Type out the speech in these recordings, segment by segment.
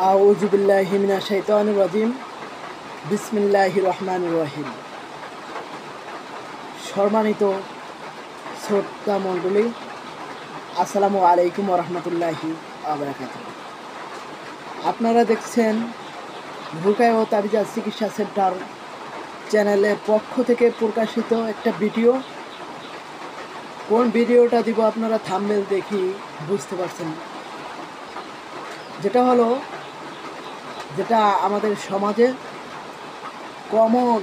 আউযু বিল্লাহি মিনাশ শাইতানির রাজিম। বিসমিল্লাহির রহমানির রহিম। সম্মানিত শ্রোতা মণ্ডলী, আসসালামু আলাইকুম ওয়া রাহমাতুল্লাহি ওয়া বারাকাতুহু। আপনারা দেখছেন রুকায়া ও তাবিজা চিকিৎসা সেন্টার চ্যানেলের পক্ষ থেকে প্রকাশিত একটা ভিডিও। কোন ভিডিওটা দিব আপনারা থাম্বনেল দেখি বুঝতে পারছেন। যেটা আমাদের সমাজে কমন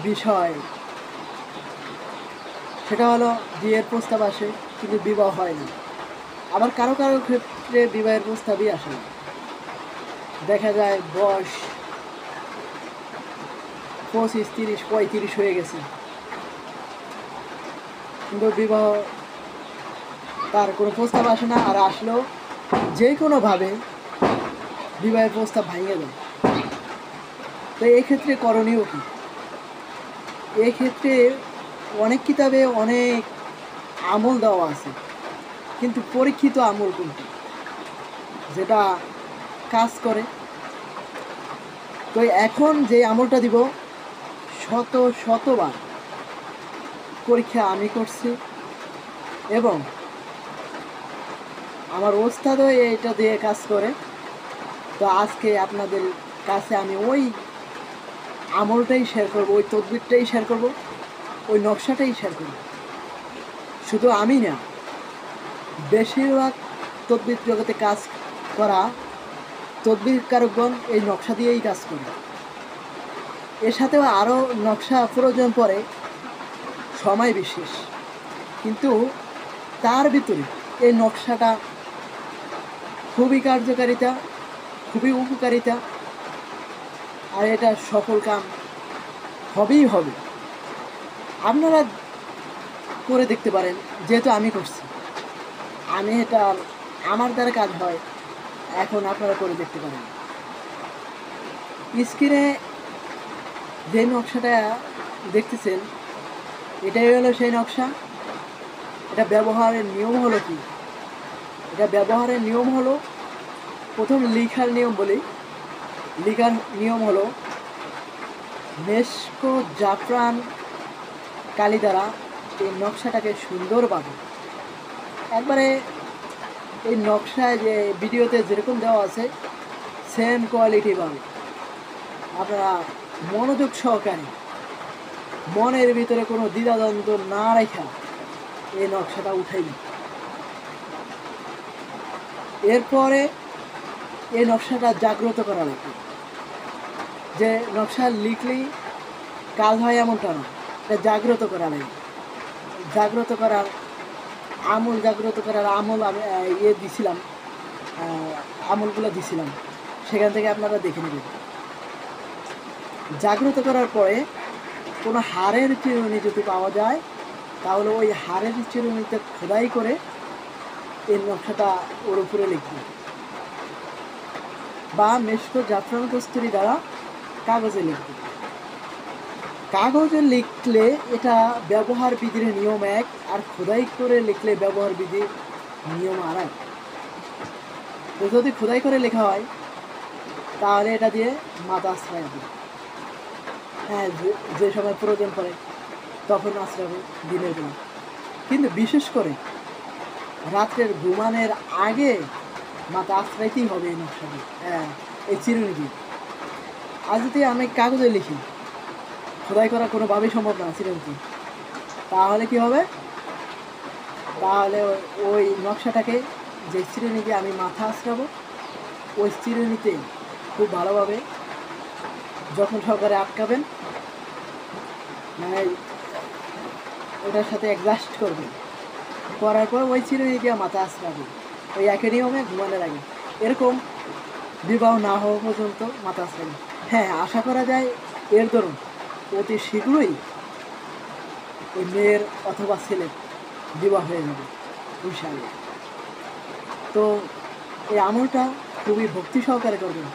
বিষয়, সেটা হলো বিয়ের প্রস্তাব আসে কিন্তু বিবাহ হয় না। আবার কারো কারো ক্ষেত্রে বিবাহের প্রস্তাবই আসে না। দেখা যায় বয়স 25, 30, 35 হয়ে গেছে, কিন্তু বিবাহ তার কোনো প্রস্তাব আসে না। আর আসলেও যে কোনোভাবে বিবাহের প্রস্তাব ভাঙে যায়। তো এক্ষেত্রে করণীয় কী? এক্ষেত্রে অনেক কিতাবে অনেক আমল দেওয়া আছে, কিন্তু পরীক্ষিত আমল কোনটি যেটা কাজ করে? তো এখন যে আমলটা দিব, শতবার পরীক্ষা আমি করছি এবং আমার ওস্তাদও এটা দিয়ে কাজ করে। তো আজকে আপনাদের কাছে আমি ওই আমলটাই শেয়ার করবো, ওই তদবিরটাই শেয়ার করবো, ওই নকশাটাই শেয়ার করবো। শুধু আমি না, বেশিরভাগ তদবির জগতে কাজ করা তদবির কারকগণ এই নকশা দিয়েই কাজ করে। এর সাথেও আরও নকশা প্রয়োজন পড়ে, সময় বিশেষ, কিন্তু তার ভিতরে এই নকশাটা খুবই কার্যকারিতা, খুবই উপকারিতা, আর এটা সফল কাম হবেই হবে। আপনারা করে দেখতে পারেন, যেহেতু আমি করছি, আমি এটা আমার দ্বারা কাজ হয়, এখন আপনারা করে দেখতে পারেন। স্ক্রিনে যে নকশাটা দেখতেছেন, এটাই হলো সেই নকশা। এটা ব্যবহারের নিয়ম হলো কি? এটা ব্যবহারের নিয়ম হলো, প্রথম লিখার নিয়ম বলি। লিখার নিয়ম হলো মেশক, জাফরান, কালি দ্বারা এই নকশাটাকে সুন্দরভাবে একবারে, এই নকশায় যে ভিডিওতে যেরকম দেওয়া আছে সেম কোয়ালিটি পাবে। আপনারা মনোযোগ সহকারে, মনের ভিতরে কোনো দ্বিধাদ্বন্দ্ব না রেখা এই নকশাটা উঠাইবেন। এরপরে এই নকশাটা জাগ্রত করা লাগবে। যে নকশা লিখলেই কাজ হয় এমনটা না, এটা জাগ্রত করা লাগবে। জাগ্রত করার আমল আমি দিছিলাম, আমলগুলো দিছিলাম, সেখান থেকে আপনারা দেখে নেবেন। জাগ্রত করার পরে কোনো হাড়ের চিরুনি যদি পাওয়া যায়, তাহলে ওই হাড়ের চিরুনিতে খোদাই করে এই নকশাটা ওর উপরে লিখবে, বা মেশক, জাফরান, কস্তুরি দ্বারা কাগজে লিখবে। কাগজে লিখলে এটা ব্যবহার বিধির নিয়ম এক, আর খোদাই করে লিখলে ব্যবহার বিধির নিয়ম আর এক। তো যদি খোদাই করে লেখা হয়, তাহলে এটা দিয়ে মাথা আশ্রয় হবে। হ্যাঁ, যে সময় প্রয়োজন পড়ে তখন আশ্রয় দিনের বেলা, কিন্তু বিশেষ করে রাত্রের ঘুমানোর আগে মাথা আশ্রয়তেই হবে এই নকশা দিয়ে, এই চিরুনি দিয়ে। আর যদি আমি কাগজে লিখি, খোদাই করা কোনোভাবেই সম্ভব না চিরুনিতে, তাহলে কি হবে? তাহলে ওই নকশাটাকে, যে চিরুনি দিয়ে আমি মাথা আশ্রাবো, ওই চিরুনিতে খুব ভালোভাবে যখন সহকারে আটকাবেন, মানে ওটার সাথে অ্যাডজাস্ট করবেন, করার পর ওই চিরুনি দিয়ে মাথা আশ্রাবেন, ওই একই নিয়মে ঘুমানোর আগে। এরকম বিবাহ না হওয়া পর্যন্ত মাথা আশ্রাবেন। হ্যাঁ, আশা করা যায় এর দরুন অতি শীঘ্রই ওই মেয়ের অথবা ছেলের বিবাহ হয়ে যাবে ইনশাআল্লাহ। তো এই আমলটা খুবই ভক্তি সহকারে করবেন,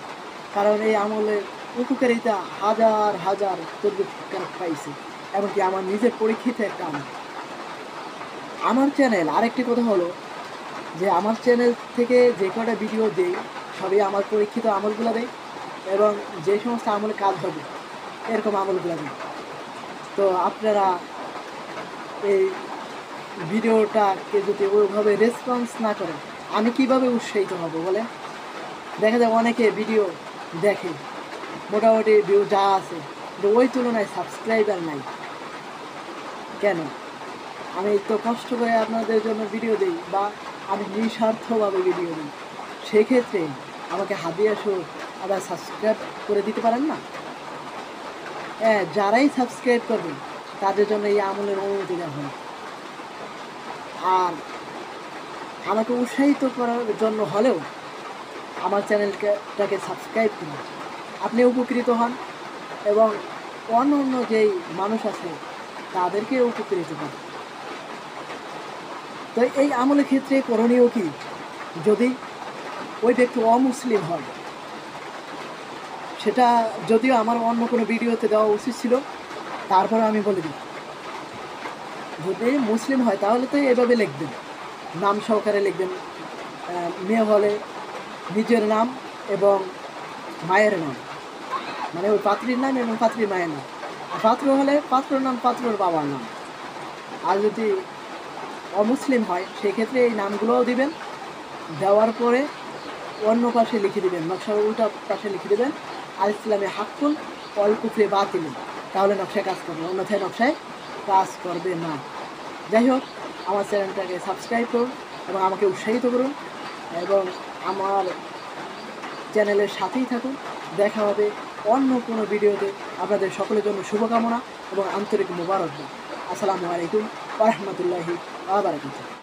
কারণ এই আমলের উপকারিতা হাজার হাজার তদবির পাইছে, এমনকি আমার নিজের পরীক্ষিত একটা আমল। আমার চ্যানেল, আরেকটি কথা হলো যে আমার চ্যানেল থেকে যে কটা ভিডিও দেই, সবই আমার পরীক্ষিত আমলগুলো দেয় এবং যে সমস্ত আমলে কাজ হবে এরকম আমলগুলো দেয়। তো আপনারা এই ভিডিওটাকে যদি ওইভাবে রেসপন্স না করেন আমি কিভাবে উৎসাহিত হব বলেন? দেখা যায় অনেকে ভিডিও দেখে, মোটামুটি ভিউ যা আছে, কিন্তু ওই তুলনায় সাবস্ক্রাইবার নাই। কেন? আমি তো কষ্ট করে আপনাদের জন্য ভিডিও দিই বা আমি নিঃস্বার্থভাবে ভিডিও দিই, সেক্ষেত্রে আমাকে হাদিয়া স্বরূপ আবার সাবস্ক্রাইব করে দিতে পারেন না? হ্যাঁ, যারাই সাবস্ক্রাইব করবে তাদের জন্য এই আমলের অনুমতি দেওয়া হয়। আর আমাকে উৎসাহিত করার জন্য হলেও আমার চ্যানেলটাকে সাবস্ক্রাইব করুন, আপনি উপকৃত হন এবং অন্য অন্য যেই মানুষ আছে তাদেরকে উপকৃত হন। তো এই আমলের ক্ষেত্রে করণীয় কি? যদি ওই ব্যক্তি অমুসলিম হয়, সেটা যদিও আমার অন্য কোনো ভিডিওতে দেওয়া উচিত ছিল, তারপরে আমি বলে দিই, যদি মুসলিম হয় তাহলে তো এভাবে লিখবেন, নাম সহকারে লিখবেন, মেয়ে হলে নিজের নাম এবং মায়ের নাম, মানে ওই পাত্রীর নাম এবং পাত্রীর মায়ের নাম। পাত্র হলে পাত্রর নাম, পাত্রর বাবার নাম। আর যদি অমুসলিম হয় সেক্ষেত্রে এই নামগুলোও দিবেন, দেওয়ার পরে অন্য পাশে লিখে দেবেন, নকশার উল্টা পাশে লিখে দেবেন আল ইসলামে হাক্কুন অল কুফরে বাতিল, তাহলে নকশায় কাজ করবে, অন্যথায় নকশায় কাজ করবে না। যাই হোক, আমার চ্যানেলটাকে সাবস্ক্রাইব করুন এবং আমাকে উৎসাহিত করুন এবং আমার চ্যানেলের সাথেই থাকুন। দেখা হবে অন্য কোনো ভিডিওতে। আপনাদের সকলের জন্য শুভকামনা এবং আন্তরিক মোবারকবাদ। আসসালামু আলাইকুম ওয়া রাহমাতুল্লাহি ওয়া বারাকাতুহু।